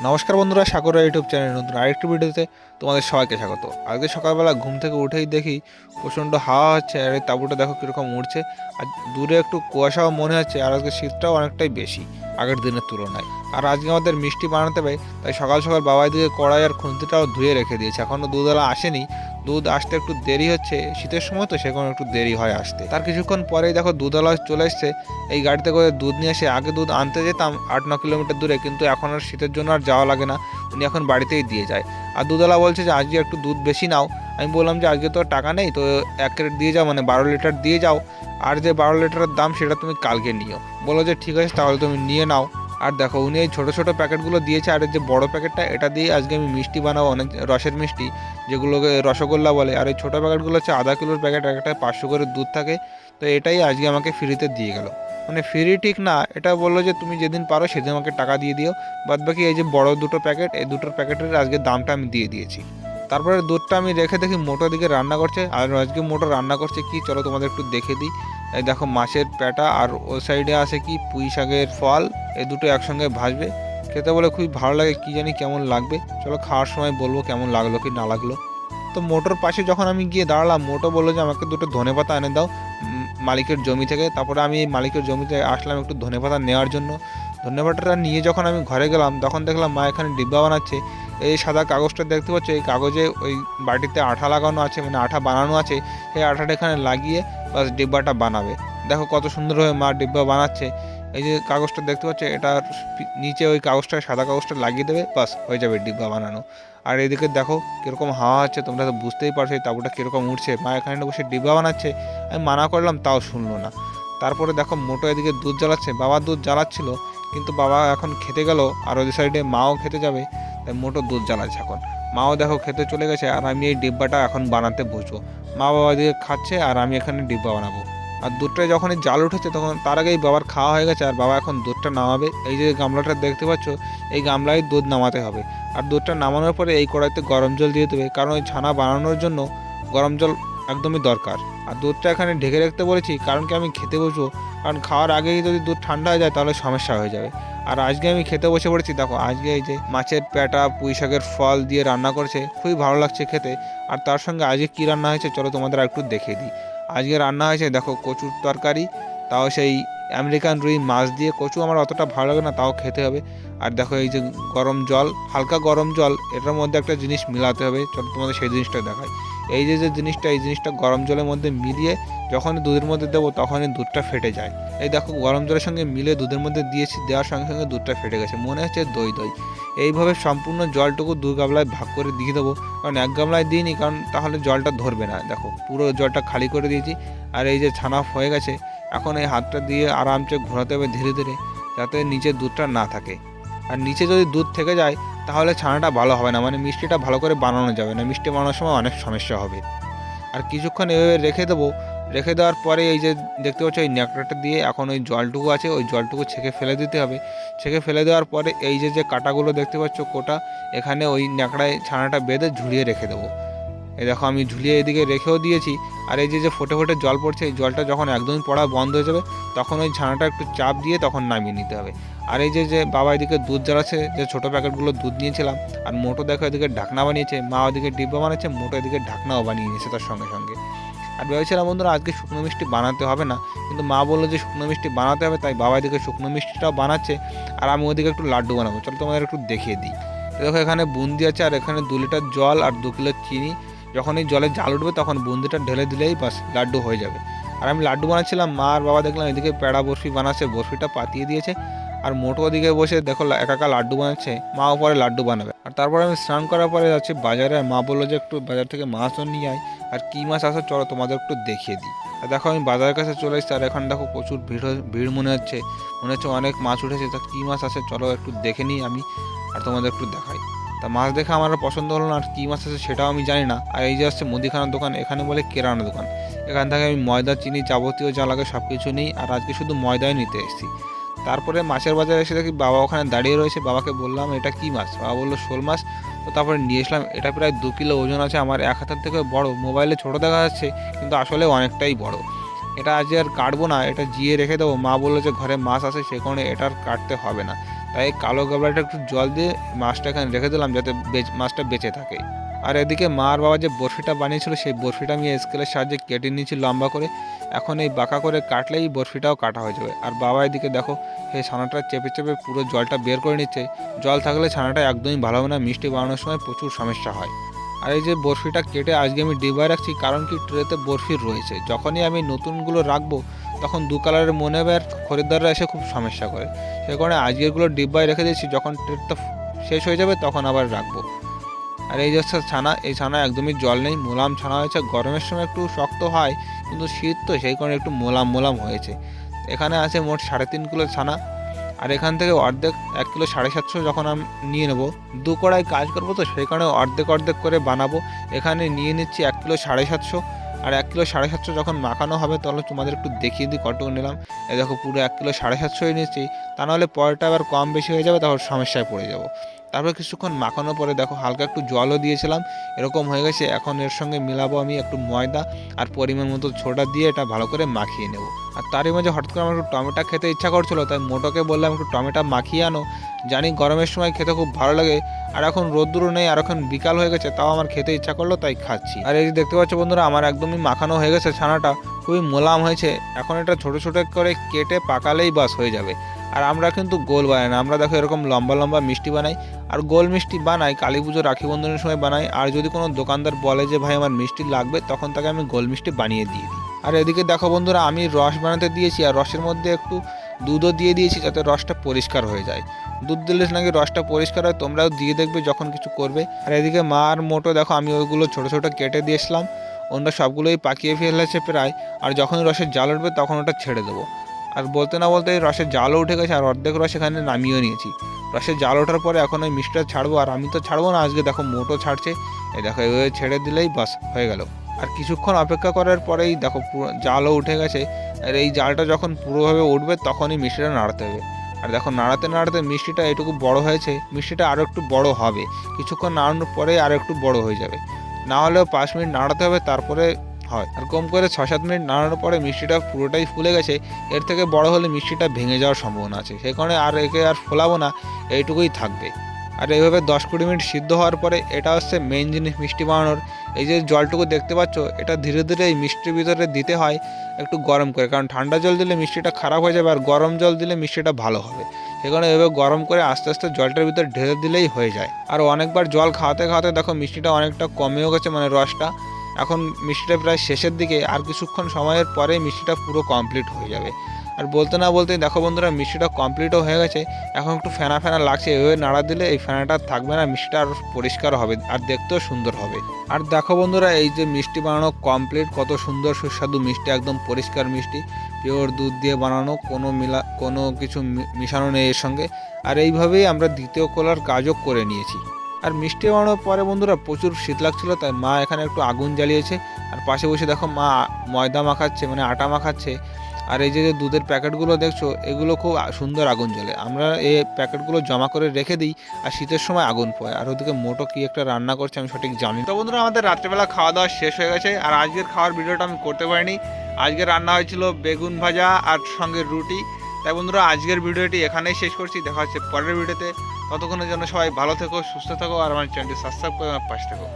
নমস্কার বন্ধুরা, সাগরের ইউটিউব চ্যানেলের নতুন আরেকটি ভিডিওতে তোমাদের সবাইকে স্বাগত। আজকে সকালবেলা ঘুম থেকে উঠেই দেখি প্রচণ্ড হাওয়া হচ্ছে, আর এই তাঁবুটা দেখো কীরকম উড়ছে। আর দূরে একটু কুয়াশাও মনে হচ্ছে, আর আজকে শীতটাও অনেকটাই বেশি আগের দিনের তুলনায়। আর আজকে আমাদের মিষ্টি বানাতে হবে, তাই সকাল সকাল বাবা দিকে কড়াই আর খুন্তিটাও ধুয়ে রেখে দিয়েছে। এখনও দুধওয়ালা আসেনি, দুধ আসতে একটু দেরি হচ্ছে, শীতের সময় তো সেখানে একটু দেরি হয় আসতে। তার কিছুক্ষণ পরেই দেখো দুধওয়ালা চলে এসছে। এই গাড়িতে করে দুধ নিয়ে এসে, আগে দুধ আনতে যেতাম 8-9 কিলোমিটার দূরে, কিন্তু এখন আর শীতের জন্য আর যাওয়া লাগে না, উনি এখন বাড়িতেই দিয়ে যায়। আর দুধওয়ালা বলছে যে আজকে একটু দুধ বেশি নাও। আমি বললাম যে আজকে তো আর টাকা নেই, তো 1 ক্যারেট দিয়ে যাও, মানে 12 লিটার দিয়ে যাও। আর যে 12 লিটারের দাম সেটা তুমি কালকে নিও। বলো যে ঠিক আছে, তাহলে তুমি নিয়ে নাও। আর দেখো উনি এই ছোটো ছোটো প্যাকেটগুলো দিয়েছে, আর এই যে বড় প্যাকেটটা, এটা দিয়ে আজকে আমি মিষ্টি বানাবো, অনেক রসের মিষ্টি, যেগুলোকে রসগোল্লা বলে। আর এই ছোটো প্যাকেটগুলো হচ্ছে আধা কিলোর প্যাকেট, একটা 500 করে দুধ থাকে। তো এটাই আজকে আমাকে ফ্রিতে দিয়ে গেল। মানে ফ্রি ঠিক না, এটা বললো যে তুমি যেদিন পারো সেদিন আমাকে টাকা দিয়ে দিও, বাদ বাকি এই যে বড় দুটো প্যাকেট, এই দুটোর প্যাকেটের আজকে দামটা আমি দিয়ে দিয়েছি। তারপরে দুধটা আমি রেখে দেখি মোটো দিকে রান্না করছে। আর আজকে মোটো রান্না করছে কি, চলো তোমাদের একটু দেখে দিই। এই দেখো মাছের পেটা, আর ওই সাইডে আছে কি পুঁই শাকের ফল, এই দুটো একসঙ্গে ভাজবে। খেতে বলে খুবই ভালো লাগে, কি জানি কেমন লাগবে, চলো খাওয়ার সময় বলবো কেমন লাগলো কি না লাগলো। তো মোটোর পাশে যখন আমি গিয়ে দাঁড়ালাম, মোটো বললো যে আমাকে দুটো ধনেপাতা এনে দাও মালিকের জমি থেকে। তারপরে আমি এই মালিকের জমিতে আসলাম একটু ধনেপাতা নেওয়ার জন্য। ধনেপাতাটা নিয়ে যখন আমি ঘরে গেলাম, তখন দেখলাম মা এখানে ডিব্বা বানাচ্ছে। এই সাদা কাগজটা দেখতে পাচ্ছ, এই কাগজে ওই বাটিতে আঠা লাগানো আছে, মানে আঠা বানানো আছে। এই আঠাটা এখানে লাগিয়ে বাস ডিব্বাটা বানাবে। দেখো কত সুন্দরভাবে মা ডিব্বা বানাচ্ছে। এই যে কাগজটা দেখতে পাচ্ছ, এটার নিচে ওই কাগজটা, সাদা কাগজটা লাগিয়ে দেবে, বাস হয়ে যাবে ডিব্বা বানানো। আর এদিকে দেখো কীরকম হাওয়া হচ্ছে, তোমরা তো বুঝতেই পারছো এই তাঁবুটা কীরকম উঠছে। মা এখানে বসে ডিব্বা বানাচ্ছে, আমি মানা করলাম তাও শুনলো না। তারপরে দেখো মোটো এদিকে দুধ জ্বালাচ্ছে, বাবা দুধ জ্বালাচ্ছিল, কিন্তু বাবা এখন খেতে গেল, আর ওই সাইডে মাও খেতে যাবে, তাই মোটো দুধ জ্বালাচ্ছে এখন। মাও দেখো খেতে চলে গেছে, আর আমি এই ডিব্বাটা এখন বানাতে বসবো। মা বাবা এদিকে খাচ্ছে, আর আমি এখানে ডিব্বা বানাবো। আর দুধটা যখনই জাল উঠেছে, তখন তার আগেই বাবার খাওয়া হয়ে গেছে, আর বাবা এখন দুধটা নামাবে। এই যে গামলাটা দেখতে পাচ্ছ, এই গামলায় দুধ নামাতে হবে। আর দুধটা নামানোর পরে এই কড়াইতে গরম জল দিয়ে দেবে, কারণ ওই ছানা বানানোর জন্য গরম জল একদমই দরকার। আর দুধটা এখানে ঢেকে রাখতে বলেছি, কারণ কি আমি খেতে বসবো, কারণ খাওয়ার আগেই যদি দুধ ঠান্ডা হয়ে যায় তাহলে সমস্যা হয়ে যাবে। আর আজকে আমি খেতে বসে পড়েছি, দেখো আজকে এই যে মাছের পেটা পুঁই শাকের ফল দিয়ে রান্না করছে, খুবই ভালো লাগছে খেতে। আর তার সঙ্গে আজকে কী রান্না হয়েছে চলো তোমাদের একটু দেখিয়ে দিই। আজকে রান্না হয়েছে দেখো কচুর তরকারি, তাও সেই আমেরিকান রুই মাছ দিয়ে। কচু আমার অতটা ভালো লাগে না, তাও খেতে হবে। আর দেখো এই যে গরম জল, হালকা গরম জল, এটার মধ্যে একটা জিনিস মিলাতে হবে, চলো তোমাদের সেই জিনিসটা দেখাই। এই যে জিনিসটা, এই জিনিসটা গরম জলের মধ্যে মিলিয়ে যখনই দুধের মধ্যে দেবো, তখনই দুধটা ফেটে যায়। এই দেখো গরম জলের সঙ্গে মিলে দুধের মধ্যে দিয়েছি, দেওয়ার সঙ্গে সঙ্গে দুধটা ফেটে গেছে, মনে হচ্ছে দই দই। এইভাবে সম্পূর্ণ জলটুকু 2 গামলায় ভাগ করে দিয়ে দেবো, কারণ 1 গামলায় দিইনি, কারণ তাহলে জলটা ধরবে না। দেখো পুরো জলটা খালি করে দিয়েছি। আর এই যে ছানা হয়ে গেছে, এখন এই হাতটা দিয়ে আরামসে ঘোরাতে হবে ধীরে ধীরে, যাতে নিচে দুধটা না থাকে। আর নিচে যদি দুধ থেকে যায় তাহলে ছানাটা ভালো হবে না, মানে মিষ্টিটা ভালো করে বানানো যাবে না, মিষ্টি বানানোর সময় অনেক সমস্যা হবে। আর কিছুক্ষণ এভাবে রেখে দেবো। রেখে দেওয়ার পরে এই যে দেখতে পাচ্ছ, এই ন্যাকড়াটা দিয়ে এখন ওই জলটুকু আছে, ওই জলটুকু ছেঁকে ফেলে দিতে হবে। ছেঁকে ফেলে দেওয়ার পরে এই যে কাঁটাগুলো দেখতে পাচ্ছ কোটা, এখানে ওই ন্যাকড়ায় ছানাটা বেঁধে ঝুলিয়ে রেখে দেবো। এই দেখো আমি ঝুলিয়ে এদিকে রেখেও দিয়েছি। আর এই যে ফোটে ফোটে জল পড়ছে, এই জলটা যখন একদমই পড়া বন্ধ হয়ে যাবে, তখন ওই ছানাটা একটু চাপ দিয়ে তখন নামিয়ে নিতে হবে। আর এই যে বাবা এদিকে দুধ জ্বালাচ্ছে, যে ছোটো প্যাকেটগুলো দুধ নিয়েছিলাম। আর মোটো দেখো এদিকে ঢাকনা বানিয়েছে, মা ওদিকে ডিব্বা বানাচ্ছে, মোটো এদিকে ঢাকনাও বানিয়ে নিয়েছে তার সঙ্গে সঙ্গে। আর ভেবেছিলাম বন্ধুরা আজকে শুকনো মিষ্টি বানাতে হবে না, কিন্তু মা বললো যে শুকনো মিষ্টি বানাতে হবে, তাই বাবা এদিকে শুকনো মিষ্টিটাও বানাচ্ছে। আর আমি ওদিকে একটু লাড্ডু বানাবো, চলো তোমাদের একটু দেখিয়ে দিই। দেখো এখানে বুন্দি আছে, আর এখানে 2 লিটার জল আর 2 কিলো চিনি। যখন এই জলে জাল উঠবে তখন বুন্দিটা ঢেলে দিলেই বাস লাড্ডু হয়ে যাবে। আর আমি লাড্ডু বানাচ্ছিলাম, মা আর বাবা দেখলাম এদিকে পেড়া বরফি বানাচ্ছে, বরফিটা পাতিয়ে দিয়েছে। আর মোটো ওদিকে বসে দেখো একা একা লাড্ডু বানাচ্ছে, মাও পরে লাড্ডু বানাবে। আর তারপরে আমি স্নান করার পরে যাচ্ছি বাজারে, আর মা বললো যে একটু বাজার থেকে মাছও নিয়ে আয়। আর কী মাছ আসে চলো তোমাদের একটু দেখিয়ে দিই। আর দেখো আমি বাজারের কাছে চলে এসেছি, আর এখানে দেখো প্রচুর ভিড় মনে হচ্ছে অনেক মাছ উঠেছে। তা কী মাছ আছে চলো একটু দেখে নিই আমি, আর তোমাদের একটু দেখাই। তা মাছ দেখে আমার আর পছন্দ হলো না, আর কী মাছ আছে সেটাও আমি জানি না। আর এই যে আসছে মুদিখানার দোকান, এখানে বলে কেরানা দোকান। এখান থেকে আমি ময়দা চিনি যাবতীয় যা লাগে সব কিছু নিই, আর আজকে শুধু ময়দাই নিতে এসেছি। তারপরে মাছের বাজারে এসে দেখি বাবা ওখানে দাঁড়িয়ে রয়েছে, বাবাকে বললাম এটা কী মাছ, বাবা বললো শোল মাছ। তো তারপরে নিয়ে এসলাম, এটা প্রায় 2 কিলো ওজন আছে, আমার এক হাতের থেকে বড়, মোবাইলে ছোটো দেখা যাচ্ছে কিন্তু আসলে অনেকটাই বড়। এটা আজ আর কাটবো না, এটা জিয়ে রেখে দেবো। মা বললো যে ঘরে মাছ আছে, সে কারণে এটা আর কাটতে হবে না। তাই কালো গাবলাটা একটু জল দিয়ে মাছটা এখানে রেখে দিলাম যাতে মাছটা বেঁচে থাকে। আর এদিকে মা আর বাবা যে বরফিটা বানিয়েছিল সেই বরফিটা আমি স্কেলের সাহায্যে কেটে নিয়েছি লম্বা করে। এখন এই বাঁকা করে কাটলেই বরফিটাও কাটা হয়ে যাবে। আর বাবা এদিকে দেখো সেই ছানাটা চেপে চেপে পুরো জলটা বের করে নিচ্ছে। জল থাকলে ছানাটা একদমই ভালো হবে না, মিষ্টি বানানোর সময় প্রচুর সমস্যা হয়। আর এই যে বরফিটা কেটে আজকে আমি ডিবায় রাখছি, কারণ কি ট্রেতে বরফি রয়েছে, যখনই আমি নতুনগুলো রাখবো তখন দু কালারের মনে হবে আর খরিদ্দাররা এসে খুব সমস্যা করে। সেই কারণে আজকেরগুলো ডিব্বায় রেখে দিয়েছি, যখন ট্রেটা শেষ হয়ে যাবে তখন আবার রাখবো। আর এই যে হচ্ছে ছানা, এই ছানা একদমই জল নেই, মোলাম ছানা হয়েছে। গরমের সময় একটু শক্ত হয়, কিন্তু শীত তো সেই কারণে একটু মোলাম মোলাম হয়েছে। এখানে আছে মোট 3.5 কিলো ছানা। আর এখান থেকে অর্ধেক 1 কিলো 750 যখন আমি নিয়ে নেবো, 2 কড়াই কাজ করবো তো সেই কারণে অর্ধেক অর্ধেক করে বানাবো। এখানে নিয়ে নিচ্ছি 1 কিলো 750। আর 1 কিলো 750 যখন মাখানো হবে তাহলে তোমাদের একটু দেখিয়ে দিই কতটুকু নিলাম। এই দেখো পুরো 1 কিলো 750 নিচ্ছি, তা নাহলে পরেরটা আবার কম বেশি হয়ে যাবে, তখন সমস্যায় পড়ে যাবো। তারপর কিছুক্ষণ মাখানোর পরে দেখো হালকা একটু জলও দিয়েছিলাম, এরকম হয়ে গেছে। এখন এর সঙ্গে মিলাবো আমি একটু ময়দা আর পরিমাণ মতো ছোটা দিয়ে এটা ভালো করে মাখিয়ে নেব। আর তারই মাঝে হঠাৎ করে আমার একটু টমেটো খেতে ইচ্ছা করছিল, তাই মোটোকে বললাম একটু টমেটো মাখিয়ে আনো। জানি গরমের সময় খেতে খুব ভালো লাগে, আর এখন রোদ্দুরও নেই, আর এখন বিকাল হয়ে গেছে, তাও আমার খেতে ইচ্ছা করলো তাই খাচ্ছি। আর এই যে দেখতে পাচ্ছ বন্ধুরা, আমার একদমই মাখানো হয়ে গেছে ছানাটা, খুবই মোলাম হয়েছে। এখন এটা ছোট ছোট করে কেটে পাকালেই বাস হয়ে যাবে। আর আমরা কিন্তু গোল বানাই না, আমরা দেখো এরকম লম্বা লম্বা মিষ্টি বানাই। আর গোল মিষ্টি বানাই কালী পুজো রাখি বন্ধনের সময় বানাই। আর যদি কোনো দোকানদার বলে যে ভাই আমার মিষ্টি লাগবে, তখন তাকে আমি গোল মিষ্টি বানিয়ে দিয়ে দিই। আর এদিকে দেখো বন্ধুরা, আমি রস বানাতে দিয়েছি, আর রসের মধ্যে একটু দুধও দিয়ে দিয়েছি যাতে রসটা পরিষ্কার হয়ে যায়। দুধ দিলে নাকি রসটা পরিষ্কার হয়, তোমরাও দিয়ে দেখবে যখন কিছু করবে। আর এদিকে মা আর মোটো দেখো আমি ওইগুলো ছোটো ছোটো কেটে দিয়েছিলাম, ওটা সবগুলোই পাকিয়ে ফেলেছে প্রায়। আর যখন রসের জাল উঠবে তখন ওটা ছেড়ে দেবো। আর বলতে না বলতে রসের জালও উঠে গেছে, আর অর্ধেক রস এখানে নামিয়েও নিয়েছি। রসের জাল ওঠার পরে এখন ওই মিষ্টিটা ছাড়বো, আর আমি তো ছাড়বো না, আজকে দেখো মোটো ছাড়ছে। এই দেখো এভাবে ছেড়ে দিলেই বাস হয়ে গেল। আর কিছুক্ষণ অপেক্ষা করার পরেই দেখো পুরো জালও উঠে গেছে। আর এই জালটা যখন পুরোভাবে উঠবে তখনই মিষ্টিটা নাড়াতে হবে। আর দেখো নাড়াতে নাড়াতে মিষ্টিটা এটুকু বড় হয়েছে, মিষ্টিটা আরও একটু বড় হবে, কিছুক্ষণ নাড়ানোর পরে আরও একটু বড় হয়ে যাবে। না হলেও 5 মিনিট নাড়াতে হবে, তারপরে হয়। আর কম করে 6-7 মিনিট নাড়ানোর পরে মিষ্টিটা পুরোটাই ফুলে গেছে। এর থেকে বড় হলে মিষ্টিটা ভেঙে যাওয়ার সম্ভাবনা আছে, সেই কারণে আর একে আর ফোলাবো না, এইটুকুই থাকবে। আর এইভাবে 10-20 মিনিট সিদ্ধ হওয়ার পরে এটা হচ্ছে মেইন জিনিস মিষ্টি বানানোর। এই যে জলটুকু দেখতে পাচ্ছ, এটা ধীরে ধীরে এই মিষ্টির ভিতরে দিতে হয় একটু গরম করে, কারণ ঠান্ডা জল দিলে মিষ্টিটা খারাপ হয়ে যাবে, আর গরম জল দিলে মিষ্টিটা ভালো হবে। সেখানে এভাবে গরম করে আস্তে আস্তে জলটার ভিতরে ঢেলে দিলেই হয়ে যায়। আর অনেকবার জল খাওয়াতে খাওয়াতে দেখো মিষ্টিটা অনেকটা কমেও গেছে, মানে রসটা। এখন মিষ্টিটা প্রায় শেষের দিকে, আর কিছুক্ষণ সময়ের পরে মিষ্টিটা পুরো কমপ্লিট হয়ে যাবে। আর বলতে না বলতেই দেখো বন্ধুরা মিষ্টিটা কমপ্লিটও হয়ে গেছে। এখন একটু ফেনা ফেনা লাগছে, এভাবে নাড়া দিলে এই ফেনাটা থাকবে না, মিষ্টিটা আরও পরিষ্কার হবে আর দেখতেও সুন্দর হবে। আর দেখো বন্ধুরা এই যে মিষ্টি বানানো কমপ্লিট, কত সুন্দর সুস্বাদু মিষ্টি, একদম পরিষ্কার মিষ্টি, পিওর দুধ দিয়ে বানানো, কোনো কিছু মিশানো নেই এর সঙ্গে। আর এইভাবেই আমরা দ্বিতীয় কোলার কাজও করে নিয়েছি। আর মিষ্টি বানানোর পরে বন্ধুরা প্রচুর শীত লাগছিল, তাই মা এখানে একটু আগুন জ্বালিয়েছে। আর পাশে বসে দেখো মা ময়দা মাখাচ্ছে, মানে আটা মাখাচ্ছে। আর এই যে দুধের প্যাকেটগুলো দেখছো, এগুলো খুব সুন্দর আগুন জ্বলে। আমরা এই প্যাকেটগুলো জমা করে রেখে দিই, আর শীতের সময় আগুন পোয়। আর ওদিকে মোটো কি একটা রান্না করছে আমি সঠিক জানি। তো বন্ধুরা আমাদের রাত্রেবেলা খাওয়া দাওয়া শেষ হয়ে গেছে, আর আজকের খাওয়ার ভিডিওটা আমি করতে পারিনি। আজকে রান্না হয়েছিল বেগুন ভাজা আর সঙ্গে রুটি। তাই বন্ধুরা আজকের ভিডিওটি এখানেই শেষ করছি, দেখা হচ্ছে পরের ভিডিওতে। ততক্ষণের জন্য সবাই ভালো থেকো, সুস্থ থাকো, আর আমার চ্যানেলটি সাবস্ক্রাইব করে আমার পাশে থেকো।